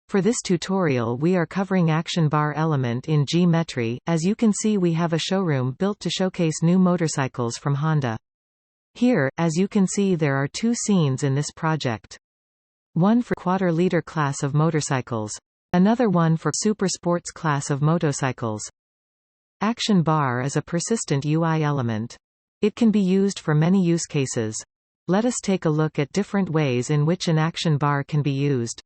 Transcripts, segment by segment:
For this tutorial we are covering Actionbar Element in GMetri. As you can see, we have a showroom built to showcase new motorcycles from Honda. Here, as you can see, there are two scenes in this project. One for quarter-liter class of motorcycles. Another one for super sports class of motorcycles. Actionbar is a persistent UI element. It can be used for many use cases. Let us take a look at different ways in which an Actionbar can be used.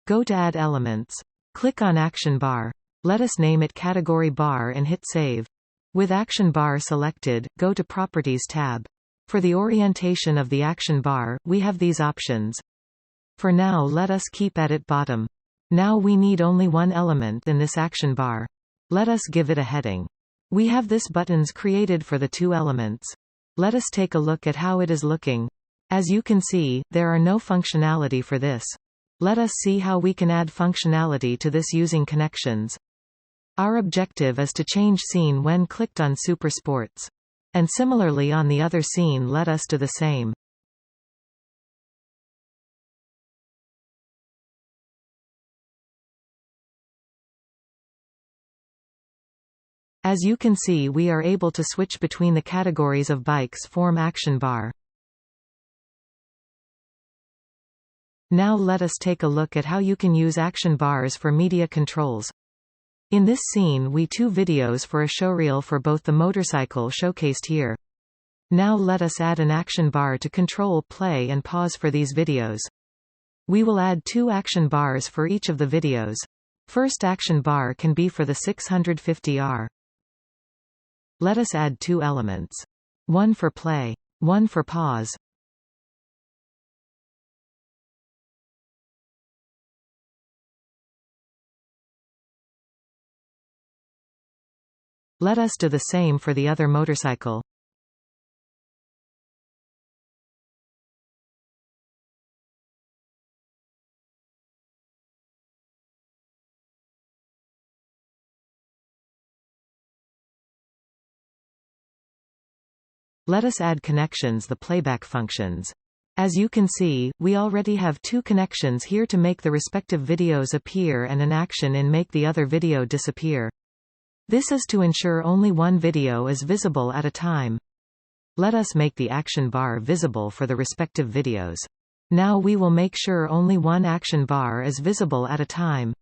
Go to Add Elements. Click on Actionbar. Let us name it Category Bar and hit Save. With Actionbar selected, go to Properties tab. For the orientation of the Actionbar, we have these options. For now, let us keep at bottom. Now we need only one element in this Actionbar. Let us give it a heading. We have this buttons created for the two elements. Let us take a look at how it is looking. As you can see, there are no functionality for this. Let us see how we can add functionality to this using connections. Our objective is to change scene when clicked on Super Sports. And similarly on the other scene, let us do the same. As you can see, we are able to switch between the categories of bikes form Actionbar. Now let us take a look at how you can use Actionbars for media controls. In this scene we two videos for a showreel for both the motorcycle showcased here. Now let us add an Actionbar to control play and pause for these videos. We will add two Actionbars for each of the videos. First Actionbar can be for the 650R. Let us add two elements. One for play, one for pause. Let us do the same for the other motorcycle. Let us add connections, the playback functions. As you can see, we already have two connections here to make the respective videos appear and an action in make the other video disappear. This is to ensure only one video is visible at a time. Let us make the Actionbar visible for the respective videos. Now we will make sure only one Actionbar is visible at a time.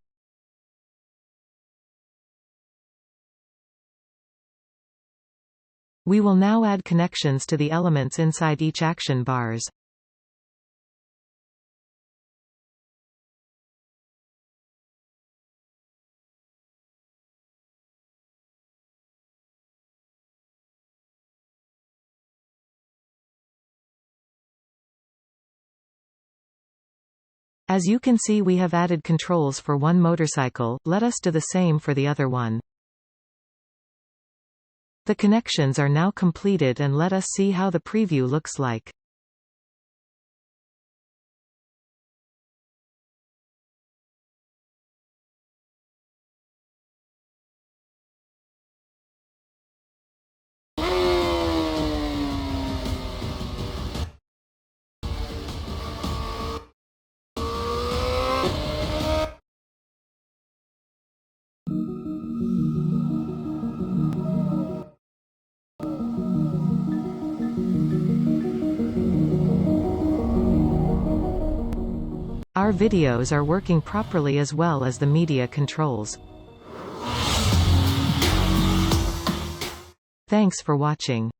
We will now add connections to the elements inside each Actionbars. As you can see, we have added controls for one motorcycle. Let us do the same for the other one. The connections are now completed, and let us see how the preview looks like. Our videos are working properly as well as the media controls. Thanks for watching.